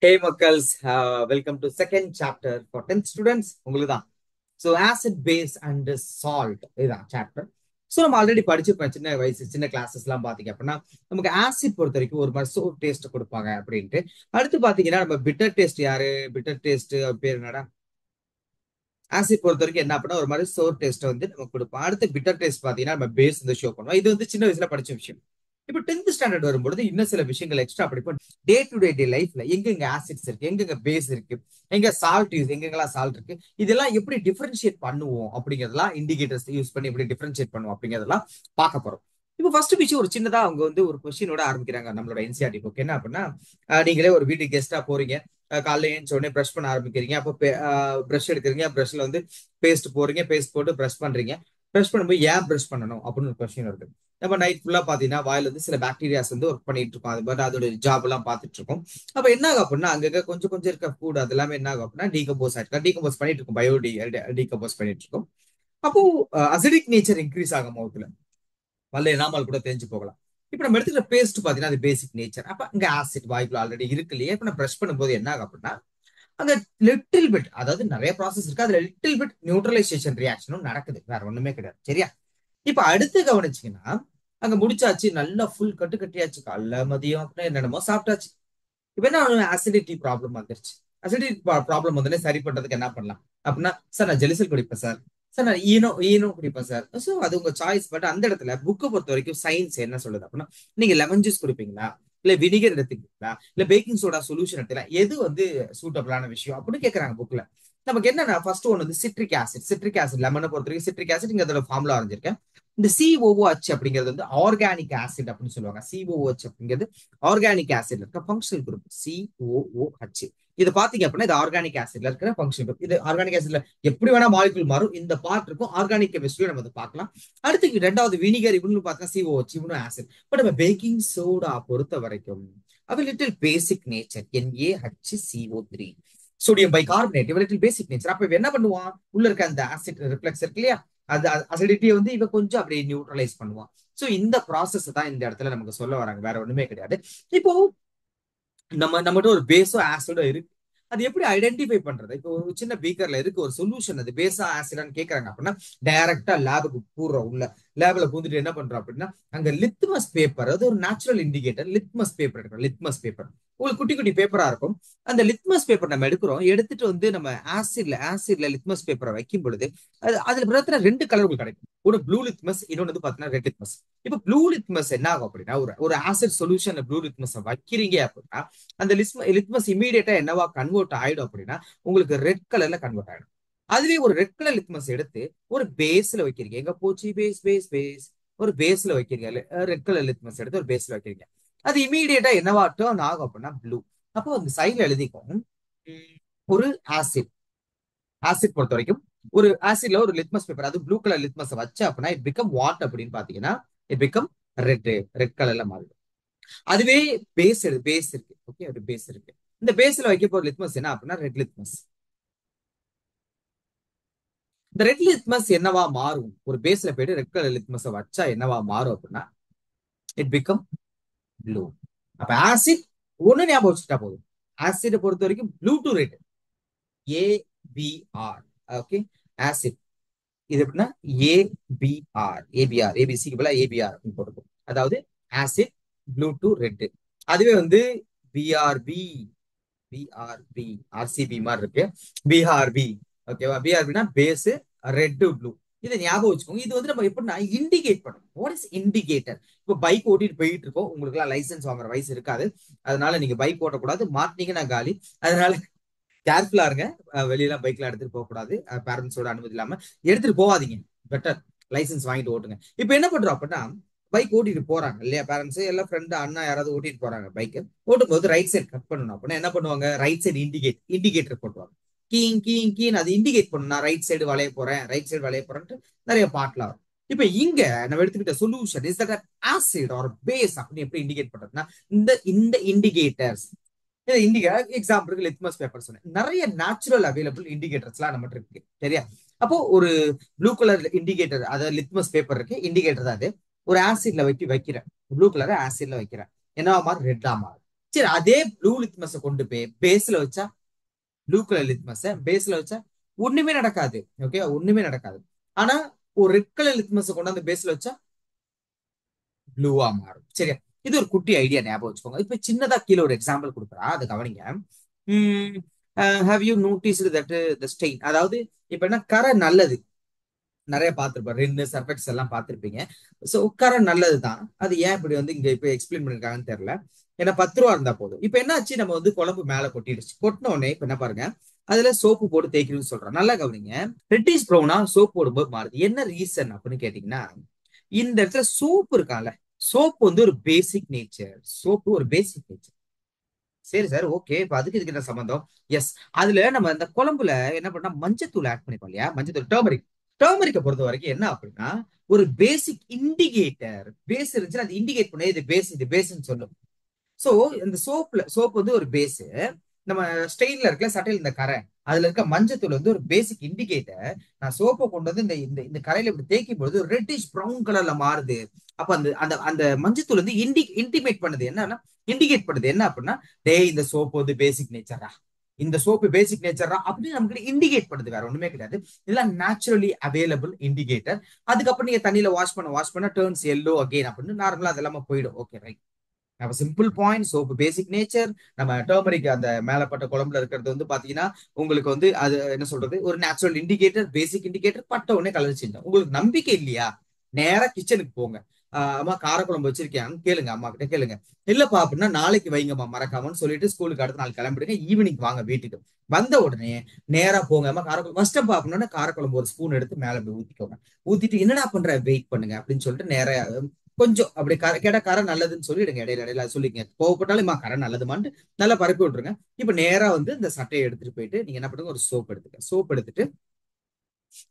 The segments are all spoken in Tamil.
Hey Makkals, welcome to second chapter for 10th students. உங்களுக்கு தான். So acid base and salt இதுதான் சாப்டர். ஸோ நம்ம ஆல்ரெடி படிச்சிருப்போம் சின்ன வயசு சின்ன கிளாஸஸ் எல்லாம் பாத்தீங்க அப்படின்னா நமக்கு ஆசிட் பொறுத்த வரைக்கும் ஒரு மாதிரி சோர் டேஸ்ட் கொடுப்பாங்க அப்படின்ட்டு. அடுத்து பாத்தீங்கன்னா நம்ம பிட்டர் டேஸ்ட் யாரு பிட்டர் டேஸ்ட் பேர் என்னடா ஆசிட் பொறுத்த வரைக்கும் என்ன அப்படின்னா ஒரு மாதிரி சோர் டேஸ்ட் வந்து நமக்கு கொடுப்போம். அடுத்து பிட்டர் டேஸ்ட் பாத்தீங்கன்னா நம்ம பேஸ் வந்து ஷோ பண்ணுவோம். இது வந்து சின்ன வயசுல படிச்ச விஷயம். இப்போ 10th ஸ்டாண்டர்ட் வரும்பொழுது இன்னும் சில விஷயங்கள் எக்ஸ்ட்ரா படிப்போம். டே டு டே லைஃப்ல எங்கெங்க ஆசிட்ஸ் இருக்கு, எங்கெங்க பேஸ் இருக்கு, எங்க சால்ட் யூஸ் எங்கெங்கெல்லாம் சால்ட் இருக்கு, இதெல்லாம் எப்படி டிஃபரன்ஷியேட் பண்ணுவோம் அப்படிங்கிறதெல்லாம் இண்டிகேட்டர்ஸ் யூஸ் பண்ணி எப்படி டிஃபரன்ஷியேட் பண்ணுவோம் அப்படிங்கிறதெல்லாம் பார்க்க போறோம். இப்போ ஃபர்ஸ்ட் விஷயம் ஒரு சின்னதா அவங்க வந்து ஒரு கொஸ்டினோட ஆரம்பிக்கிறாங்க நம்மளோட என்சிஆர்டி புக். என்ன அப்படின்னா நீங்களே ஒரு வீட்டுக்கு கெஸ்டா போறீங்க. காலைல ஏஞ்ச உடனே ப்ரஷ் பண்ண ஆரம்பிக்கிறீங்க. அப்போ ப்ரஷ் எடுக்கிறீங்க, ப்ரஷ்ல வந்து பேஸ்ட் போறீங்க, பேஸ்ட் போட்டு ப்ரஷ் பண்றீங்க. ப்ரஷ் பண்ணும்போது ஏன் ப்ரஷ் பண்ணணும் அப்படின்னு ஒரு கொஸ்டின் இருக்கு. நம்ம நைட் ஃபுல்லா பாத்தீங்கன்னா வாயில வந்து சில பாக்டீரியாஸ் வந்து ஒர்க் பண்ணிட்டு இருக்கோம். அது பட் அதோட ஜாப் எல்லாம் பார்த்துட்டு இருக்கோம். அப்ப என்ன ஆகும் அப்படின்னா அங்க கொஞ்சம் கொஞ்சம் இருக்க ஃபுட் அது எல்லாமே என்ன ஆகும் அப்படின்னா டீகம்போஸ் ஆயிட்டு டீகம்போஸ் பண்ணிட்டு இருக்கும், டீகம்போஸ் பண்ணிட்டு இருக்கும். அப்போ அசிடிக் நேச்சர் இன்க்ரீஸ் ஆகும் மவுத்துல, வல்ல எனாமல் கூட தெரிஞ்சு போகலாம். இப்ப நம்ம எடுத்துக்கிற பேஸ்ட் பாத்தீங்கன்னா அது பேசிக் நேச்சர். அப்ப இங்க ஆசிட் வாய்க்குள்ள ஆல்ரெடி இருக்கு இல்லையா. இப்ப நான் பிரஷ் பண்ணும்போது என்ன ஆகும் அப்படின்னா அங்க லிட்டில் பிட், அதாவது நிறைய ப்ராசஸ் இருக்கு, அதுல லிட்டில் பிட் நியூட்ரலைசேஷன் ரியாக்ஷனும் நடக்குது, வேற ஒண்ணுமே கிடையாது. சரியா? இப்ப அடுத்து கவனிச்சீங்கன்னா அங்க முடிச்சாச்சு, நல்லா ஃபுல் கட்டு கட்டியாச்சு, காலைல மதியம் அப்படின்னு என்னென்னமோ சாப்பிட்டாச்சு. இப்ப என்ன அசிடிட்டி ப்ராப்ளம் வந்துருச்சு. அசிடிட்டி ப்ராப்ளம் வந்து சரி பண்றதுக்கு என்ன பண்ணலாம் அப்படின்னா, சார் நான் ஜெலிசல் குடிப்பேன் சார், சார் நான் ஈனோ ஈனோ குடிப்பேன் சார். ஸோ அது உங்க சாய்ஸ். பட் அந்த இடத்துல புக்கை பொறுத்த வரைக்கும் சயின்ஸ் என்ன சொல்லுது அப்படின்னா, நீங்க லெமன் ஜூஸ் குடிப்பீங்களா, இல்ல வினிகர் எடுத்துக்கிட்டீங்களா, இல்ல பேக்கிங் சோடா சொல்யூஷன் எடுத்துக்கலாம், எது வந்து சூட்டபிளான விஷயம் அப்படின்னு கேட்கறாங்க புக்ல. நமக்கு என்னன்னா ஃபர்ஸ்ட் ஒன் வந்து சிட்ரிக் ஆசிட். சிட்ரிக் ஆசிட் லெமனை பொறுத்த வரைக்கும் சிட்ரிக் ஆசிட் இங்க அதோட ஃபார்முலா வரைஞ்சிருக்கேன். இந்த சிஓஓஹெச் அப்படிங்கிறது வந்து ஆர்கானிக் ஆசிட் அப்படின்னு சொல்லுவாங்க. சிஓஓஹெச் அப்படிங்கிறது ஆர்கானிக் ஆசிட்ல இருக்க ஃபங்க்ஷனல் குரூப் சிஓஓஹெச். இது பாத்தீங்க அப்படின்னா இது ஆர்கானிக் ஆசிட்ல இருக்கிற ஃபங்க்ஷனல் குரூப். இது ஆர்கானிக் ஆசிட்ல எப்படி வேணா மாலிகுல் மாறும், இந்த பார்ட் இருக்கும். ஆர்கானிக் கெமிஸ்ட்ரியும் நம்ம பார்க்கலாம். அடுத்து ரெண்டாவது வினிகர், இவனு பார்த்தா சிஓஹெச், இவனும் ஆசிட். பட் நம்ம பேக்கிங் சோடா பொறுத்த வரைக்கும் அது little basic nature, NaHCO3, sodium bicarbonate, இவ லிட்டில் பேசிக் நேச்சர். அப்ப என்ன பண்ணுவான், உள்ள இருக்க அந்த ஆசிட் ரிஃப்ளெக்ஸ் இருக்கு இல்லையா, அது அசிடிட்டியை வந்து இவ கொஞ்சம் அப்படியே நியூட்ரலைஸ் பண்ணுவான். சோ இந்த ப்ராசஸ் தான் இந்த இடத்துல நமக்கு சொல்ல வராங்க, வேற ஒண்ணுமே கிடையாது. இப்போ நம்மகிட்ட ஒரு பேஸோ ஆசிடோ இருக்கு, அது எப்படி ஐடென்டிஃபை பண்றது? இப்போ ஒரு சின்ன பீக்கர்ல இருக்கு ஒரு சொல்யூஷன், அது பேஸா ஆசிடான்னு கேக்குறாங்க அப்படின்னா டைரக்டா லேபுக்கு பூர்ற உள்ள லேப்ல பூந்துட்டு என்ன பண்றோம் அப்படின்னா அங்க லித்மஸ் பேப்பர், அது ஒரு நேச்சுரல் இண்டிகேட்டர், லித்மஸ் பேப்பர் எடுக்கிறோம். லித்மஸ் பேப்பர் உங்களுக்கு குட்டி குட்டி பேப்பரா இருக்கும். அந்த லித்மஸ் பேப்பர் நம்ம எடுக்கிறோம், எடுத்துட்டு வந்து நம்ம ஆசிட்ல லித்மஸ் பேப்பரை வைக்கும் பொழுது அதுல பார்த்தீங்கன்னா ரெண்டு கலர்கள் கிடைக்கும். ஒன்று ப்ளூ லித்மஸ், இன்னொன்று வந்து பாத்தீங்கன்னா ரெட் லித்மஸ். இப்போ ப்ளூ லித்மஸ் என்ன ஆகும் அப்படின்னா ஒரு ஆசிட் சொல்யூஷன் ப்ளூ லித்மஸ் வைக்கிறீங்க அப்படின்னா அந்த லித்மஸ் இமீடியட்டா என்னவா கன்வெர்ட் ஆயிடும் அப்படின்னா உங்களுக்கு ரெட் கலர்ல கன்வெர்ட் ஆயிடும். அதுவே ஒரு ரெட் கலர் லித்மஸ் எடுத்து ஒரு பேஸ்ல வைக்கிறீங்க, எங்க போச்சு பேஸ் பேஸ் பேஸ், ஒரு பேஸ்ல வைக்கிறீங்க, ரெட் கலர் லித்மஸ் எடுத்து ஒரு பேஸ்ல வைக்கிறீங்க, அது இமீடியட்டா என்னவா டர்ன் ஆகும் அப்படின்னா ப்ளூ. அப்போ அந்த சைட்ல எழுதிக்கும் ஒரு ஆசிட். ஆசிட் பொறுத்த வரைக்கும் ஒரு ஆசிட்ல ஒரு லித்மஸ் பேப்பர், அது ப்ளூ கலர் லித்மஸ் வச்ச அப்படின்னா இட் பிகம் வாட் அப்படின்னு பாத்தீங்கன்னா இட் பிகம் ரெட், ரெட் கலர்ல மாறிடும். அதுவே பேஸ் இருக்கு, ஓகே, ஒரு பேஸ் இருக்கு. இந்த பேஸ்ல வைக்க போற லித்மஸ் என்ன அப்படின்னா ரெட் லித்மஸ். இந்த ரெட் லித்மஸ் என்னவா மாறும், ஒரு பேஸ்ல போயிட்டு ரெட் கலர் லித்மஸ் வச்சா என்னவா மாறும் அப்படின்னா இட் பிகம் ப்ளூ. அப்ப ஆசிட் ஒண்ணு ஞாபகம் வச்சுட்டா போதும், ஆசிட் பொறுத்த வரைக்கும் blue to red, ABR. Okay, acid இது எப்படின்னா ஏபிஆர் ஏபிசிக்கு பதிலா ஏபிஆர் அப்படின்னு போட்டுக்கும். அதாவது ஆசிட் ப்ளூ டு ரெட். அதுவே வந்து பிஆர்பி, பிஆர்பி ஆர்சிபி மாதிரி இருக்கு, பிஆர்பி. ஓகேவா? பிஆர்பினா பேஸ் ரெட் ப்ளூ. இதை ஞாபகம் வச்சுக்கோங்க. இது வந்து நம்ம எப்படின்னா இண்டிகேட் பண்ணணும். What is indicator? இப்போ பைக் ஓட்டிட்டு போயிட்டு இருக்கோம், உங்களுக்கு எல்லாம் லைசன்ஸ் வாங்குற வயசு இருக்காது, அதனால நீங்க பைக் ஓட்டக்கூடாது, மாட்டினீங்கன்னா காலி. அதனால கேர்ஃபுல்லா இருங்க. வெளியெல்லாம் பைக்ல எடுத்துட்டு போக கூடாது, பேரண்ட்ஸோட அனுமதி இல்லாம எடுத்துட்டு போகாதீங்க. பெட்டர் லைசன்ஸ் வாங்கிட்டு ஓட்டுங்க. இப்போ என்ன பண்றோம் அப்படின்னா பைக் ஓட்டிட்டு போறாங்க இல்லையா, பேரண்ட்ஸ் எல்லாம் ஃப்ரெண்டு அண்ணா யாராவது ஓட்டிட்டு போறாங்க பைக், ஓட்டும் போது ரைட் சைடு கட் பண்ணணும் அப்படின்னா என்ன பண்ணுவாங்க, ரைட் சைடு இண்டிகேட்டர் போட்டுவாங்க. கீங் கீங் கீன் அது இண்டிகேட் பண்ணும், நான் ரைட் சைடு வளைய போறேன், ரைட் சைடு வளைய போறேன்ட்டு நிறைய பாட்டுலாம் வரும். இப்ப இங்க நம்ம எடுத்துக்கிட்ட solution is that acid or base அப்படின்னு எப்படி இண்டிகேட் பண்றதுன்னா இந்த இந்த இண்டிகேட்டர்ஸ். எக்ஸாம்பிளுக்கு லித்மஸ் பேப்பர் சொன்னேன், நிறைய நேச்சுரல் அவைலபிள் இண்டிகேட்டர்ஸ்லாம் நம்ம இருக்கு. சரியா? அப்போ ஒரு ப்ளூ கலர் இண்டிகேட்டர், அதாவது லித்மஸ் பேப்பர் இருக்கு, இண்டிகேட்டர் தான் அது. ஒரு ஆசிட்ல வைக்கிறேன், ப்ளூ கலர் ஆசிட்ல வைக்கிறேன், என்னவா மாறும், ரெட்டா மாறும். சரி, அதே ப்ளூ லித்மஸ கொண்டு போய் பேஸ்ல வச்சா, ப்ளூ கலர் லித்மஸ பேஸ்ல வச்சா ஒண்ணுமே நடக்காது. ஓகே, ஒண்ணுமே நடக்காது. ஆனா ஒரு ரெட் கலர் லித்மஸ கொண்டு வந்து பேஸ்ல வச்சா ப்ளூவா மாறும். சரியா? இது ஒரு குட்டி ஐடியா, ஞாபகம் வச்சுக்கோங்க. இப்ப சின்னதா கீழே ஒரு எக்ஸாம்பிள் கொடுக்குறா, அதை கவனிங்க. Have you noticed that the stain, அதாவது இப்ப என்ன கரை நல்லது, நிறைய பார்த்திருப்போம், ரெண்டு சர்ஃபெக்ஸ் எல்லாம் பார்த்திருப்பீங்க. ஸோ கரை நல்லதுதான். அது ஏன் இப்படி வந்து இங்க இப்ப எக்ஸ்பிளைன் பண்ணிருக்காங்கன்னு தெரியல. ஏன்னா 10 ரூபா இருந்தா போதும். இப்ப என்ன ஆச்சு, நம்ம வந்து குழம்பு மேல கொட்டிடுச்சு. கொட்டின உடனே இப்ப என்ன பாருங்க, அதுல சோப்பு போட்டு தேய்க்கணும்னு சொல்றோம். நல்லா கவனிங்க, ரெட்டிஷ் ப்ரௌனா சோப் போடும்போது மாறுது. என்ன ரீசன் அப்படின்னு கேட்டீங்கன்னா, இந்த இடத்துல சோப்பு இருக்கான்ல, சோப்பு வந்து ஒரு பேசிக் நேச்சர். சோப்பு ஒரு பேசிக் நேச்சர். சரி சார், ஓகே. இப்ப அதுக்கு இதுக்கு என்ன சம்பந்தம்? எஸ், அதுல நம்ம இந்த குழம்புல என்ன பண்ணா மஞ்சத்தூள் ஆட் பண்ணிப்போம் இல்லையா, மஞ்சத்தூள், டர்மரிக். டர்மரிக்கை பொறுத்த வரைக்கும் என்ன அப்படின்னா, ஒரு பேசிக் இண்டிகேட்டர். பேஸ் இருந்துச்சுன்னா அது இண்டிகேட் பண்ண இது பேஸ், இது பேஸ்ன்னு சொல்லும். சோ இந்த சோப் வந்து ஒரு பேஸ். நம்ம ஸ்டெயின்ல இருக்கல, சட்டையில் இந்த கரை, அதுல இருக்க மஞ்சத்தூள் வந்து ஒரு பேசிக் இண்டிகேட்டர். நான் சோப்பை கொண்டு வந்து இந்த இந்த இந்த கரையில இப்படி தேய்க்கும் பொழுது ரெட்டிஷ் ப்ரௌன் கலர்ல மாறுது. அப்ப அந்த அந்த அந்த மஞ்சத்தூள் வந்து இன்டிமேட் பண்ணுது என்னன்னா, இண்டிகேட் பண்ணுது என்ன அப்படின்னா, டேய் இந்த சோப்பு வந்து பேசிக் நேச்சரா, இந்த சோப்பு பேசிக் நேச்சரா அப்படின்னு நமக்கு இண்டிகேட் பண்ணுது. வேற ஒண்ணுமே கிடையாது. இதெல்லாம் நேச்சுரலி அவைலபிள் இண்டிகேட்டர். அதுக்கப்புறம் நீங்க தண்ணியில வாஷ் பண்ண டர்ன்ஸ் எல்லோ அகைன் அப்படின்னு நார்மலா அதெல்லாம் போயிடும். Okay, right. நம்ம சிம்பிள் பாயிண்ட், சோப்பு பேசிக் நேச்சர். நம்ம டர்மரிக் அந்த மேலப்பட்ட குழம்புல இருக்கிறது வந்து பாத்தீங்கன்னா, உங்களுக்கு வந்து அது என்ன சொல்றது, ஒரு நேச்சுரல் இண்டிகேட்டர், பேசிக் இண்டிகேட்டர். பட்ட உடனே கலர் சேஞ்ச். உங்களுக்கு நம்பிக்கை இல்லையா, நேரா கிச்சனுக்கு போங்க. அம்மா காரக்குழம்பு வச்சிருக்கேன் கேளுங்க, அம்மா கிட்ட கேளுங்க. இல்லப்பா அப்படின்னா நாளைக்கு வைங்கம்மா மறக்காமன்னு சொல்லிட்டு ஸ்கூலுக்கு அடுத்த நாள் கிளம்பிடுங்க. ஈவினிங் வாங்க வீட்டுக்கு. வந்த உடனே நேரா போங்க, அம்மா காரக்குழம்பு ஃபர்ஸ்ட் அப்படின்னா காரக்குழம்பு ஒரு ஸ்பூன் எடுத்து மேல அப்படி ஊத்திக்கோங்க. ஊத்திட்டு என்னடா பண்ற, வெயிட் பண்ணுங்க அப்படின்னு சொல்லிட்டு நேரா கொஞ்சம் அப்படி கேட்டா கரை நல்லதுன்னு சொல்லிடுங்க. இடையில இடையில சொல்லிங்க, கோவப்பட்டாலும் கரை நல்லதுமான்னு நல்லா பரப்பி விட்டுருங்க. இப்ப நேரா வந்து இந்த சட்டையை எடுத்துட்டு போயிட்டு நீங்க என்ன பண்ணுங்க, ஒரு சோப் எடுத்துக்க. சோப் எடுத்துட்டு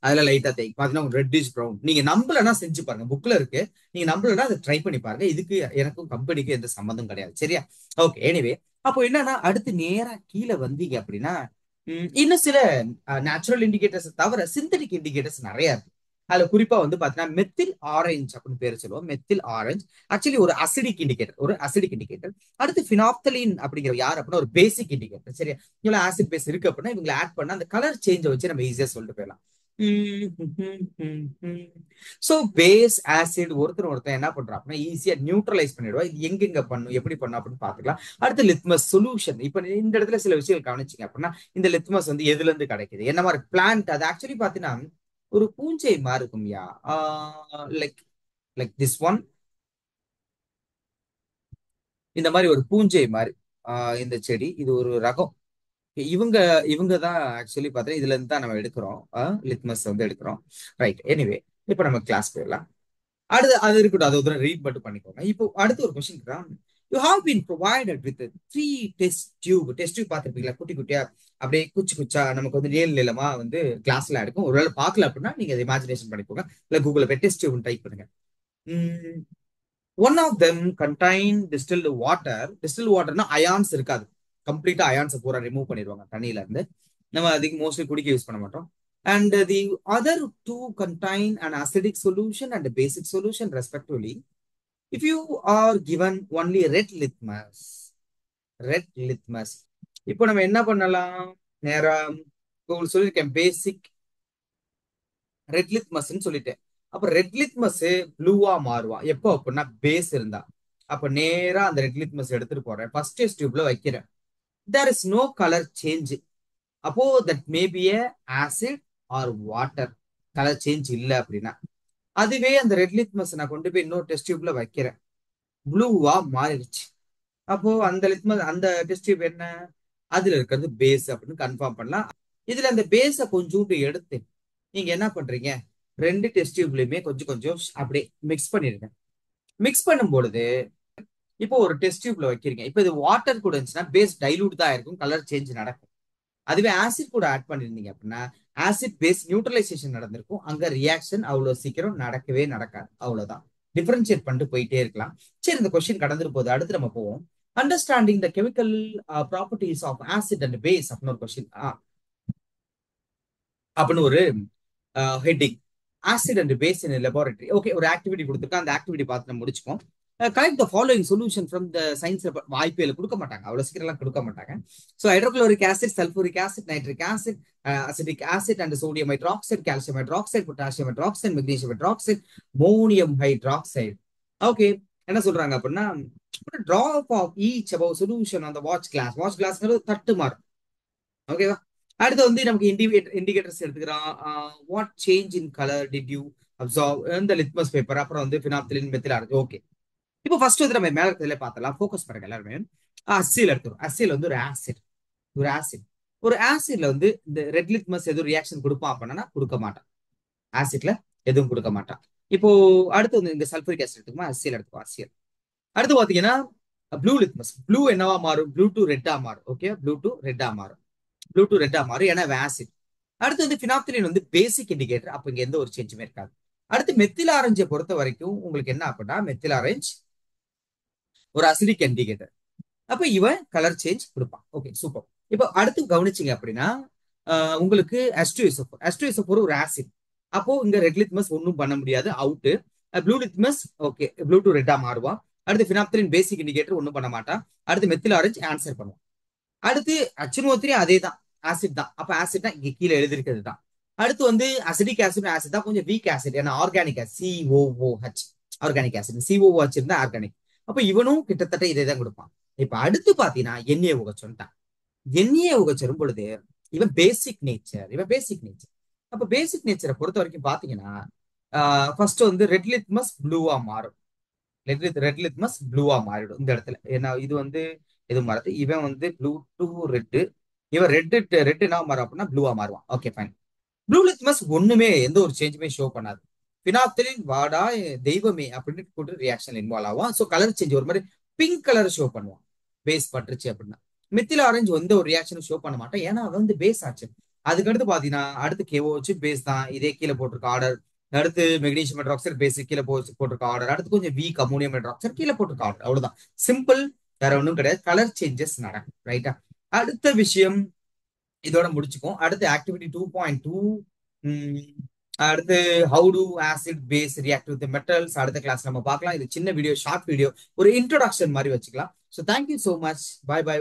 அதுல லைட்டா தேய்க்கு பாத்தீங்கன்னா ரெட்டிஷ் ப்ரௌன். நீங்க நம்பலன்னா செஞ்சு பாருங்க, புக்ல இருக்கு. நீங்க நம்பலன்னா அதை ட்ரை பண்ணி பாருங்க. இதுக்கு எனக்கும் கம்பெனிக்கு எந்த சம்மந்தம் கிடையாது. சரியா? Okay, anyway. அப்போ என்னன்னா, அடுத்து நேரா கீழே வந்தீங்க அப்படின்னா, இன்னும் சில நேச்சுரல் இண்டிகேட்டர்ஸ் தவிர சிந்தடிக் இண்டிகேட்டர்ஸ் நிறைய இருக்கு. அதுல குறிப்பா வந்து பாத்தீங்கன்னா மெத்தில் ஆரஞ்சு அப்படின்னு பேர் சொல்லுவோம். மெத்தில் ஆரஞ்சு ஆக்சுவலி ஒரு அசிடிக் இண்டிகேட்டர், ஒரு அசிடிக் இண்டிகேட்டர். அடுத்து பினாப்தலின் அப்படிங்கிற யார் அப்படின்னா ஒரு பேசிக் இண்டிகேட்டர். சரியா? இவ்வளவு ஆசிட் பேஸ் இருக்கு அப்படின்னா இவங்களை ஆட் பண்ண அந்த கலர் சேஞ்சை வச்சு நம்ம ஈஸியா சொல்லிட்டு போயிடலாம். சோ பேஸ் ஆசிட் ஒருத்தர் என்ன பண்றோம் அப்படின்னா ஈஸியா நியூட்ரலைஸ் பண்ணிடுவா. இது எங்கெங்க பண்ணும், எப்படி பண்ணும் அப்படின்னு பாத்துக்கலாம். அடுத்து லித்மஸ் சொல்யூஷன். இப்ப இந்த இடத்துல சில விஷயங்கள் கவனிச்சிங்க அப்படின்னா, இந்த லித்மஸ் வந்து எதுல இருந்து கிடைக்குது, என்ன மாதிரி பிளான்ட், அது ஆக்சுவலி பாத்தீங்கன்னா ஒரு பூஞ்சை மாதிரி இருக்கும்யா. லைக் லைக் திஸ் ஒன், இந்த மாதிரி ஒரு பூஞ்சை மாதிரி. இந்த செடி இது ஒரு ரகம். இவங்க இவங்க தான் ஆக்சுவலி பார்த்தீங்கன்னா இதுல இருந்து தான் நம்ம எடுக்கிறோம், லித்மஸ் வந்து எடுக்கிறோம். Right, anyway. இப்போ நம்ம கிளாஸ் போயிடலாம். அடுத்து அது இருக்கட்டும், அது ஒரு ரீட் மட்டும் பண்ணிக்கோங்க. இப்போ அடுத்து ஒரு கொஸ்டின் தான். You have been provided with 3 test tube பார்த்துருப்பீங்களா, குட்டி குட்டியா அப்படியே குச்சி குச்சா நமக்கு வந்து நீள நீளமா வந்து கிளாஸ்ல எடுக்கும். ஒருவேளை பார்க்கல அப்படின்னா நீங்க அதை இமேஜினேஷன் பண்ணிக்கோங்க. இல்ல கூகுள்ல போய் டெஸ்ட் டியூப் டைப் பண்ணுங்க. One of them contain distilled water. Distil வாட்டர்னா அயான்ஸ் இருக்காது, கம்ப்ளீட்டா அயான்ஸ் பூரா ரிமூவ் பண்ணிடுவாங்க தண்ணியில இருந்து. நம்ம அதுக்கு மோஸ்ட்லி குடிக்க யூஸ் பண்ண மாட்டோம். And the other two contain an acidic solution and a basic solution respectively. If you are given only red litmus, இப்போ நம்ம என்ன பண்ணலாம், நேரா உங்களுக்கு சொல்லியிருக்கேன் பேசிக் ரெட் லித்மஸ்ன்னு சொல்லிட்டேன். அப்ப ரெட் லித்மஸ் ப்ளூவா மாறுவா எப்போ அப்படின்னா பேஸ் இருந்தா. அப்ப நேரா அந்த ரெட் லித்மஸ் எடுத்துட்டு போறேன், ஃபர்ஸ்ட் டெஸ்ட் டியூப்ல வைக்கிறேன். There is no colour change. அப்போ that may be a acid or water. Colour change இல்லை அப்படின்னா, அதுவே அந்த ரெட் லித்மஸ் நான் கொண்டு போய் இன்னொரு டெஸ்ட் டியூப்ல வைக்கிறேன், ப்ளூவா மாறிடுச்சு. அப்போ அந்த லித்மஸ் அந்த டெஸ்ட் டியூப் என்ன, அதுல இருக்கிறது பேஸ் அப்படின்னு கன்ஃபார்ம் பண்ணலாம். இதுல அந்த பேஸை கொஞ்சோண்டு எடுத்து நீங்க என்ன பண்றீங்க, ரெண்டு டெஸ்ட் டியூப்லயுமே கொஞ்சம் கொஞ்சம் அப்படியே மிக்ஸ் பண்ணிருங்க. மிக்ஸ் பண்ணும் பொழுது இப்போ ஒரு டெஸ்ட் டியூப்ல வைக்கிறீங்க. இப்போ இது வாட்டர் கூட இருந்துச்சுன்னா பேஸ் டைலூட் தான் இருக்கும், கலர் சேஞ்ச் நடக்கும். அதுவே ஆசிட் கூட ஆட் பண்ணிருந்தீங்க அப்படின்னா ஆசிட் பேஸ் நியூட்ரலைசேஷன் நடந்திருக்கும். அங்க ரியாக்ஷன் அவ்வளவு சீக்கிரம் நடக்கவே நடக்காது. அவ்வளவுதான். டிஃபரன்ஷியேட் பண்ணிட்டு போயிட்டே இருக்கலாம். சரி, இந்த கொஸ்டின் கடந்துட்டு போகுது, அடுத்து நம்ம போவோம். Understanding the chemical properties of acid and base அப்படின்னு ஒரு கொஸ்டின், அப்படின்னு ஒரு heading. Acid and base in laboratory. Okay, ஒரு ஆக்டிவிட்டி கொடுத்துருக்கோம், அந்த ஆக்டிவிட்டி பார்த்து நம்ம முடிச்சுக்கோம். Collect the following solution from the science. வாய்ப்பே கொடுக்க மாட்டாங்க, அவ்வளவு சீக்கிரம் எல்லாம் கொடுக்க மாட்டாங்க. So hydrochloric acid, sulphuric acid, nitric acid, acetic acid and sodium hydroxide, calcium hydroxide, potassium hydroxide, magnesium hydroxide, ammonium hydroxide. Okay, என்ன சொல்றாங்க அப்படின்னா, drop of each above solution on the watch glass. Watch கிளாஸ்ங்கிறது தட்டு மாறும். ஓகேவா? அடுத்து வந்து நமக்கு இண்டிகேட்டர்ஸ் எடுத்துக்கிறோம். What change in colour did you observe இந்த லிட்மஸ் பேப்பர், அப்புறம் வந்து பினாப்திலின், மெத்தில் ஆரஞ்சு. ஓகே, இப்போ ஃபர்ஸ்ட் வந்து நம்ம மேல இருக்கிறதுல பார்த்தலாம். ஃபோக்கஸ் பண்ணுங்க எல்லாருமே. அசில் எடுத்துரும். அசில் வந்து ஒரு ஆசிட். ஒரு ஆசிட் ஒரு ஆசிட்ல வந்து இந்த ரெட் லிட்மஸ் எதுவும் ரியாக்ஷன் கொடுப்பான் அப்படின்னா கொடுக்க மாட்டான். ஆசிட்ல எதுவும் கொடுக்க மாட்டான். இப்போ அடுத்து வந்து இந்த சல்பூரிக் ஆசிட் எடுத்துக்குமா, அசில் எடுத்துக்கோ, அசில். அடுத்து பாத்தீங்கன்னா ப்ளூ லிட்மஸ். ப்ளூ என்னவா மாறும்? ப்ளூ டு ரெட்டா மாறும். ஓகே, ப்ளூ டு ரெட்டா மாறும். ப்ளூ டு ரெட்டா மாறும், ஏன்னா ஆசிட். அடுத்து வந்து பினாப்திலின் வந்து பேசிக் இண்டிகேட்டர். அப்ப இங்க எந்த ஒரு சேஞ்சுமே இருக்காது. அடுத்து மெத்தில் ஆரஞ்சை பொறுத்த வரைக்கும் உங்களுக்கு என்ன அப்படின்னா, மெத்தில் ஆரஞ்சு ஒரு அசிடிக் இண்டிகேட்டர். அப்ப இவன் கலர் சேஞ்ச் கொடுப்பான். Okay, super. இப்போ அடுத்து கவனிச்சிங்க அப்படின்னா உங்களுக்கு H2SO4 ஒரு ஆசிட். அப்போ இங்க ரெட் லிட்மஸ் ஒன்றும் பண்ண முடியாது, out. Blue litmus okay, blue to ரெட்டா மாறுவான். அடுத்து பினாப்திலின் பேசிக் இண்டிகேட்டர் ஒன்றும் பண்ண மாட்டான். அடுத்து மெத்தில் ஆரஞ்சு ஆன்சர் பண்ணுவான். அடுத்து HNO3 அதே தான், ஆசிட் தான். அப்ப ஆசிட் தான் இங்க கீழே எழுதிருக்கிறது தான். அடுத்து வந்து அசிடிக் ஆசிட், ஆசிட் தான், கொஞ்சம் வீக் ஆசிட். ஏன்னா organic acid, COOH organic acid. COOH இருந்தா ஆர்கானிக். அப்ப இவனும் கிட்டத்தட்ட இதை தான் கொடுப்பான். இப்ப அடுத்து பாத்தீங்கன்னா NaOH சொல்லிட்டான். NaOH வரும் பொழுது இவன் பேசிக் நேச்சர். அப்ப பேசிக் நேச்சரை பொறுத்த வரைக்கும் பாத்தீங்கன்னா ஃபர்ஸ்ட் வந்து ரெட் லிட்மஸ் ப்ளூவா மாறும். ரெட் லிட்மஸ் ப்ளூவா மாறிடும் இந்த இடத்துல. ஏன்னா இது வந்து இது மாறுது. இவன் வந்து ப்ளூ டு ரெட்டு. இவன் ரெட் என்ன மாறும் அப்படின்னா ப்ளூவா மாறுவான். Okay, fine. ப்ளூ லிட்மஸ் ஒண்ணுமே எந்த ஒரு சேஞ்சுமே ஷோ பண்ணாது. பினாப்திலின் வாடா தெய்வமே அப்படின்னு போட்டு ரியாக்ஷன் இன்வால்வ் ஆகும். ஸோ கலர் சேஞ்ச் ஒரு மாதிரி பிங்க் கலர் ஷோ பண்ணுவான், பேஸ் பட்டுருச்சு அப்படின்னா. மித்தில் ஆரஞ்சு எந்த ஒரு ரியாக்ஷனும் ஷோ பண்ண மாட்டேன், ஏன்னா அது வந்து பேஸ் ஆச்சு. அதுக்கடுத்து பாத்தீங்கன்னா அடுத்து KOH பேஸ் தான், இதே கீழே போட்டிருக்க ஆர்டர். அடுத்து மெக்னீசியம் ஹைட்ராக்சைடு பேஸ் கீழே போட்டிருக்க ஆர்டர். அடுத்து கொஞ்சம் வீக் அமோனியம் ஹைட்ராக்சைடு கீழே போட்டிருக்க ஆர்டர். அவ்வளவுதான், சிம்பிள். வேற ஒன்றும் கிடையாது. கலர் சேஞ்சஸ் நடக்கும், ரைட்டா? அடுத்த விஷயம் இதோட முடிச்சுக்கும். அடுத்து ஆக்டிவிட்டி 2.2. அடுத்து how to acid base react with metals அடுத்த கிளாஸ் நம்ம பார்க்கலாம். இது சின்ன வீடியோ, ஷார்ட் வீடியோ, ஒரு இன்ட்ரோடக்ஷன் மாதிரி வச்சுக்கலாம். So thank you so much. Bye பாய்.